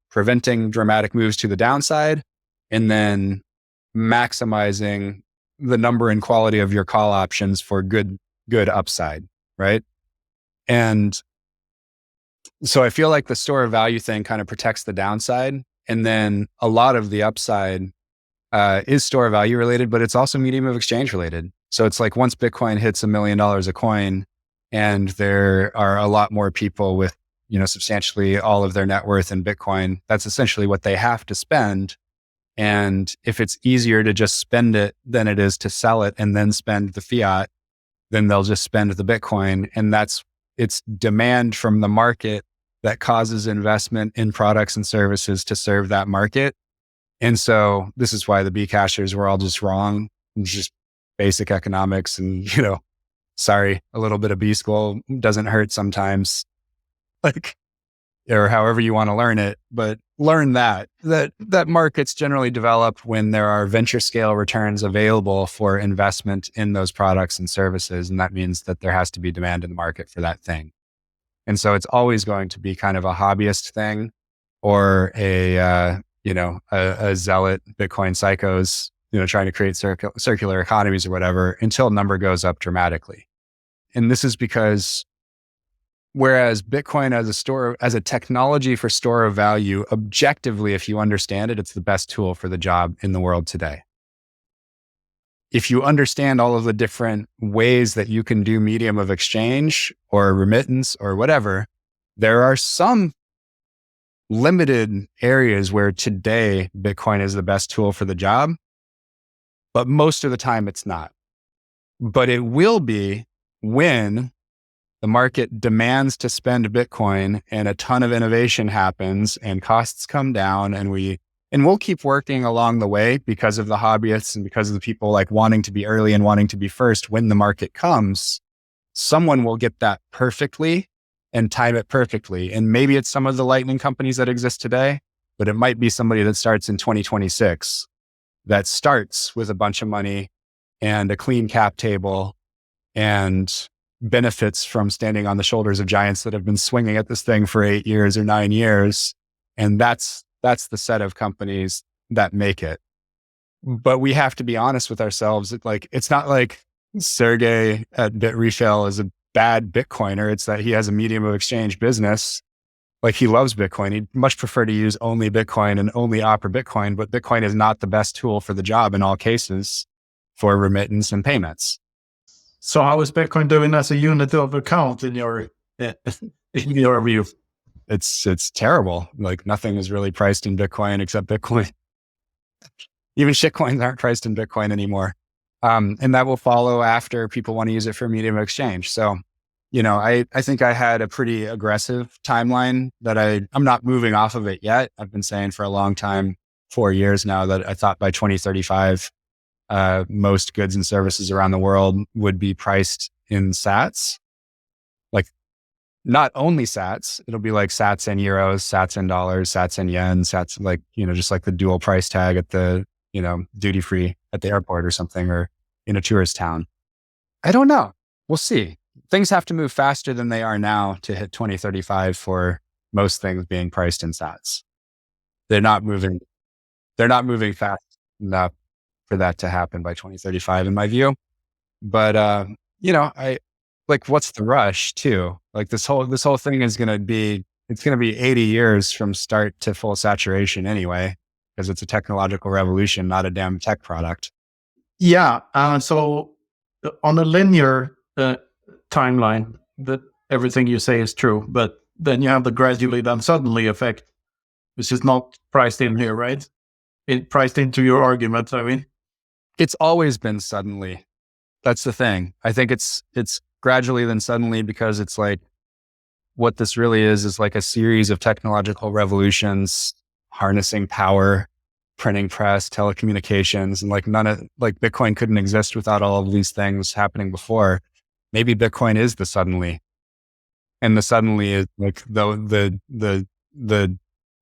preventing dramatic moves to the downside and then maximizing the number and quality of your call options for good upside, right? And so I feel like the store of value thing kind of protects the downside. And then a lot of the upside is store of value related, but it's also medium of exchange related. So it's like once Bitcoin hits $1 million a coin and there are a lot more people with, substantially all of their net worth in Bitcoin, that's essentially what they have to spend. And if it's easier to just spend it than it is to sell it and then spend the fiat, then they'll just spend the Bitcoin. And it's demand from the market that causes investment in products and services to serve that market. And so this is why the Bcashers were all just wrong. It's just basic economics and, sorry, a little bit of B school doesn't hurt sometimes. Or however you want to learn it, but learn that markets generally develop when there are venture scale returns available for investment in those products and services. And that means that there has to be demand in the market for that thing. And so it's always going to be kind of a hobbyist thing or a zealot Bitcoin psychos, trying to create circular economies or whatever until number goes up dramatically. And this is because Whereas Bitcoin as a technology for store of value, objectively, if you understand it, it's the best tool for the job in the world today. If you understand all of the different ways that you can do medium of exchange or remittance or whatever, there are some limited areas where today Bitcoin is the best tool for the job, but most of the time it's not. But it will be when the market demands to spend Bitcoin and a ton of innovation happens and costs come down, and we'll keep working along the way because of the hobbyists and because of the people like wanting to be early and wanting to be first. When the market comes, someone will get that perfectly and time it perfectly. And maybe it's some of the Lightning companies that exist today, but it might be somebody that starts in 2026 that starts with a bunch of money and a clean cap table and benefits from standing on the shoulders of giants that have been swinging at this thing for 8 years or 9 years. And that's the set of companies that make it. But we have to be honest with ourselves. It's not like Sergey at BitResale is a bad Bitcoiner. It's that he has a medium of exchange business. Like, he loves Bitcoin. He'd much prefer to use only Bitcoin and only offer Bitcoin, but Bitcoin is not the best tool for the job in all cases for remittance and payments. So how is Bitcoin doing as a unit of account in your view? It's terrible. Like, nothing is really priced in Bitcoin except Bitcoin. Even shitcoins aren't priced in Bitcoin anymore. And that will follow after people want to use it for medium of exchange. So, I think I had a pretty aggressive timeline that I'm not moving off of it yet. I've been saying for a long time, 4 years now, that I thought by 2035, most goods and services around the world would be priced in sats. Like, not only sats, it'll be like sats and euros, sats and dollars, sats and yen, sats, like, just like the dual price tag at the, duty free at the airport or something, or in a tourist town. I don't know. We'll see. Things have to move faster than they are now to hit 2035 for most things being priced in sats. They're not moving fast enough for that to happen by 2035, in my view. But, what's the rush too? Like, this whole thing is going to be 80 years from start to full saturation anyway, because it's a technological revolution, not a damn tech product. Yeah. So on a linear timeline, that everything you say is true, but then you have the gradually then suddenly effect, which is not priced in here, right? It priced into your argument, I mean. It's always been suddenly. That's the thing. I think it's gradually then suddenly, because it's like, what this really is like a series of technological revolutions, harnessing power, printing press, telecommunications, and like Bitcoin couldn't exist without all of these things happening before. Maybe Bitcoin is the suddenly. And the suddenly is like the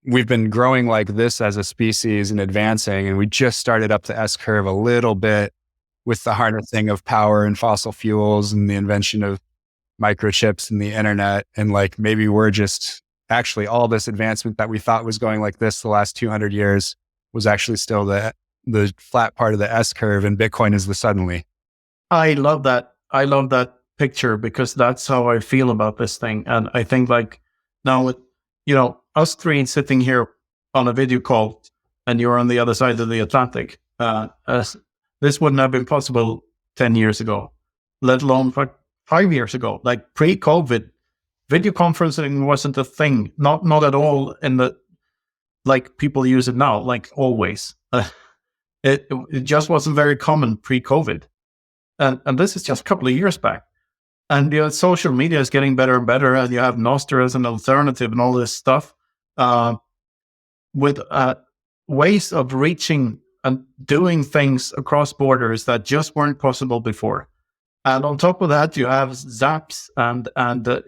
we've been growing like this as a species and advancing, and we just started up the S curve a little bit with the harnessing of power and fossil fuels and the invention of microchips and the internet. And like, maybe we're just actually, all this advancement that we thought was going like this the last 200 years was actually still the flat part of the S curve, and Bitcoin is the suddenly. I love that. I love that picture, because that's how I feel about this thing. And I think, like, now with, us three sitting here on a video call, and you're on the other side of the Atlantic, this wouldn't have been possible 10 years ago, let alone 5 years ago. Like, pre-COVID, video conferencing wasn't a thing, not at all, in the, like, people use it now, like, always. It just wasn't very common pre-COVID. And this is just a couple of years back. And social media is getting better and better, and you have Nostr as an alternative and all this stuff, with ways of reaching and doing things across borders that just weren't possible before. And on top of that, you have Zaps and LN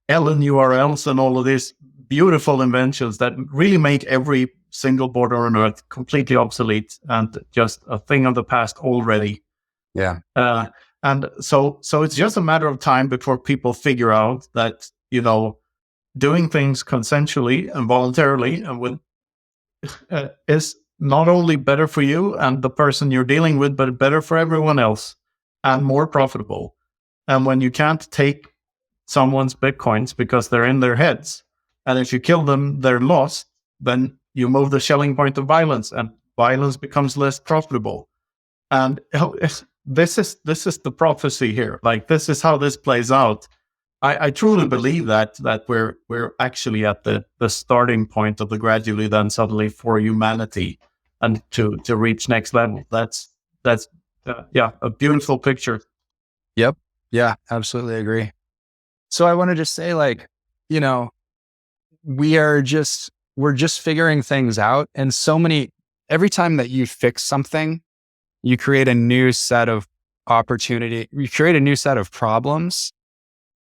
URLs and all of these beautiful inventions that really make every single border on Earth completely obsolete and just a thing of the past already. Yeah. And so it's just a matter of time before people figure out that, doing things consensually and voluntarily and with is not only better for you and the person you're dealing with, but better for everyone else and more profitable. And when you can't take someone's Bitcoins because they're in their heads. And if you kill them, they're lost. Then you move the Schelling point of violence, and violence becomes less profitable. And this is the prophecy here. Like, this is how this plays out. I truly believe that we're actually at the starting point of the gradually then suddenly for humanity and to reach next level. That's a beautiful picture. Yep. Yeah, absolutely agree. So I want to just say, like, you know, we're just figuring things out. And every time that you fix something, you create a new set of opportunity, you create a new set of problems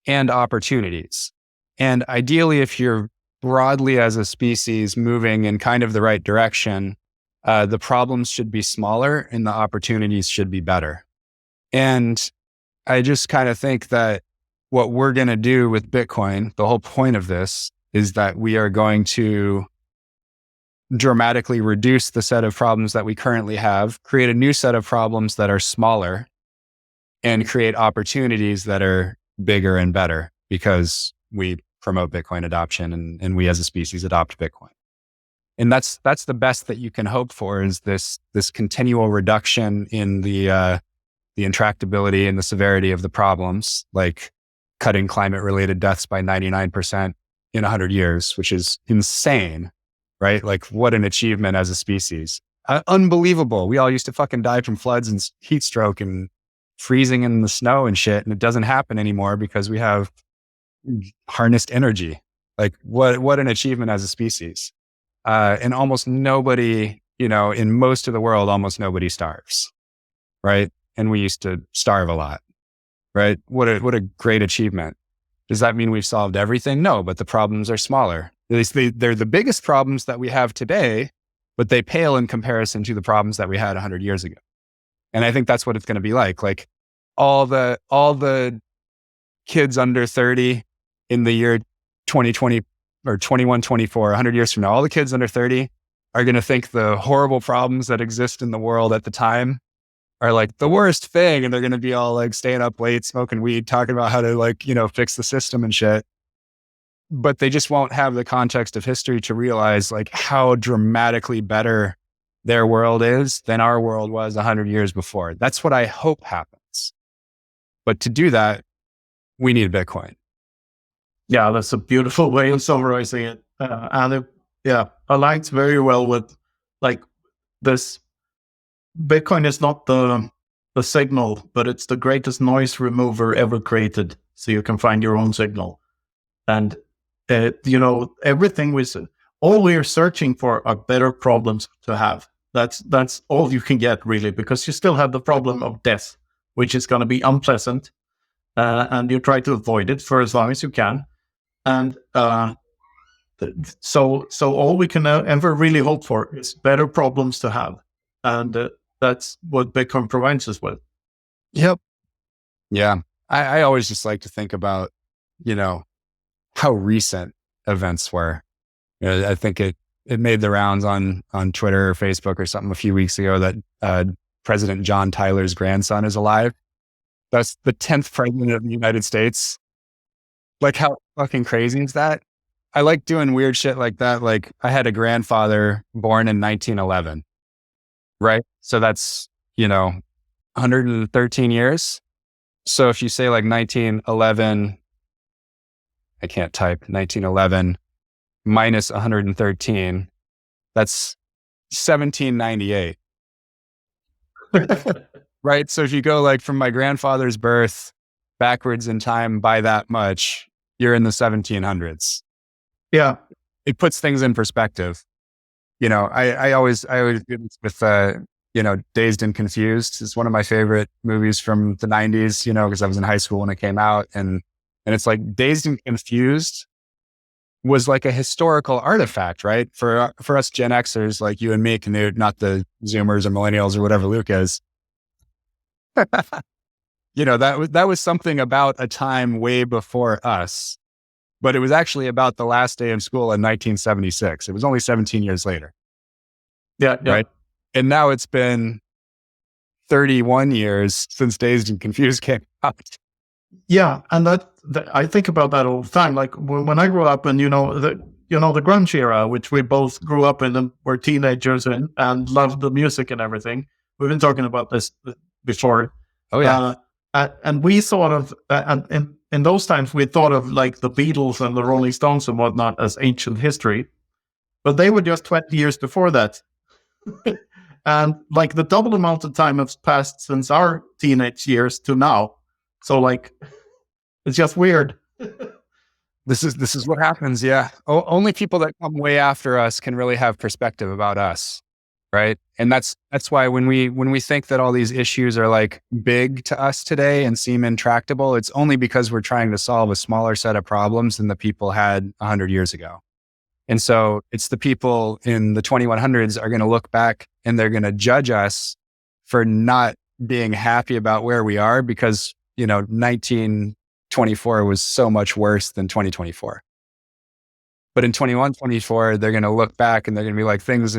and opportunities. And ideally, if you're broadly as a species moving in kind of the right direction, the problems should be smaller and the opportunities should be better. And I just kind of think that what we're going to do with Bitcoin, the whole point of this is that we are going to dramatically reduce the set of problems that we currently have, create a new set of problems that are smaller, and create opportunities that are bigger and better because we promote Bitcoin adoption and we as a species adopt Bitcoin. And that's the best that you can hope for, is this continual reduction in the intractability and the severity of the problems, like cutting climate-related deaths by 99% in 100 years, which is insane, right? Like, what an achievement as a species. Unbelievable. We all used to fucking die from floods and heat stroke and freezing in the snow and shit, and it doesn't happen anymore because we have harnessed energy. Like, what an achievement as a species. And almost nobody, in most of the world, almost nobody starves, right? And we used to starve a lot, right? What a great achievement. Does that mean we've solved everything? No, but the problems are smaller. At least they're the biggest problems that we have today, but they pale in comparison to the problems that we had 100 years ago. And I think that's what it's going to be like. Like, all the kids under 30 in the year 2020 or 2124, 100 years from now, all the kids under 30 are going to think the horrible problems that exist in the world at the time are like the worst thing. And they're going to be all like staying up late, smoking weed, talking about how to fix the system and shit. But they just won't have the context of history to realize like how dramatically better their world is than our world was 100 years before. That's what I hope happens. But to do that, we need Bitcoin. Yeah, that's a beautiful way of summarizing it. And it aligns very well with like this. Bitcoin is not the signal, but it's the greatest noise remover ever created. So you can find your own signal. And, everything all we're searching for are better problems to have. That's all you can get, really, because you still have the problem of death, which is going to be unpleasant. And you try to avoid it for as long as you can. And so all we can ever really hope for is better problems to have. And that's what Bitcoin provides us with. Yep. Yeah. I always just like to think about, how recent events were. I think it made the rounds on Twitter or Facebook or something a few weeks ago that President John Tyler's grandson is alive. That's the 10th president of the United States. Like, how fucking crazy is that? I like doing weird shit like that. Like, I had a grandfather born in 1911, right? So that's, 113 years. So if you say like 1911, I can't type, 1911 minus 113, that's 1798. Right? So if you go like from my grandfather's birth backwards in time by that much, you're in the 1700s. Yeah. It puts things in perspective. I always do this with, Dazed and Confused is one of my favorite movies from the 90s, because I was in high school when it came out. And it's like Dazed and Confused was like a historical artifact, right? For us Gen Xers like you and me, Knut, not the Zoomers or Millennials or whatever Luke is. That was something about a time way before us, but it was actually about the last day of school in 1976. It was only 17 years later. Yeah. Right. And now it's been 31 years since Dazed and Confused came out. Yeah. And I think about that all the time. Like when I grew up, and the grunge era, which we both grew up in and were teenagers in, and loved the music and everything. We've been talking about this before. Oh yeah. And we sort of, and in those times, we thought of like the Beatles and the Rolling Stones and whatnot as ancient history, but they were just 20 years before that. And like the double amount of time has passed since our teenage years to now. So like, it's just weird. This is what happens. Yeah. Only people that come way after us can really have perspective about us. Right. And that's why when we think that all these issues are like big to us today and seem intractable, it's only because we're trying to solve a smaller set of problems than the people had 100 years ago. And so it's the people in the 2100s are going to look back and they're going to judge us for not being happy about where we are because, 1924 was so much worse than 2024. But in 2124, they're going to look back and they're going to be like things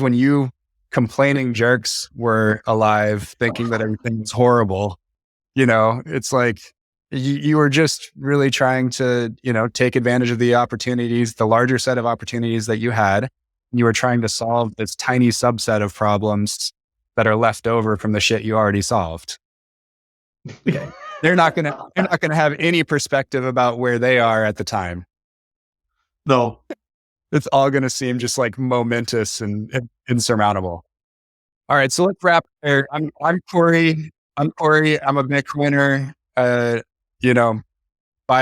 when you complaining jerks were alive, thinking that everything was horrible. It's like you were just really trying to, take advantage of the opportunities, the larger set of opportunities that you had. You were trying to solve this tiny subset of problems that are left over from the shit you already solved. They're not going to have any perspective about where they are at the time. No, it's all going to seem just like momentous and insurmountable. All right, so let's wrap there. I'm Cory. I'm a Bitcoiner. Buy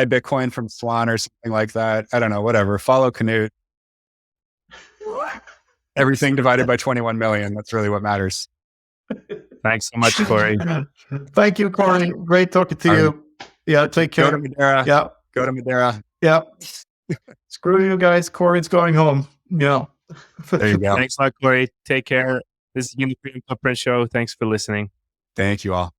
Bitcoin from Swan or something like that. I don't know, whatever. Follow Canute. Everything divided by 21 million. That's really what matters. Thanks so much, Cory. Thank you, Cory. Great talking to you. Yeah, take care. Go to Madeira. Yeah. Go to Madeira. Yeah. Screw you guys. Cory's going home. Yeah. There you go. Thanks a lot, Cory. Take care. This is Unicorn Footprint Show. Thanks for listening. Thank you all.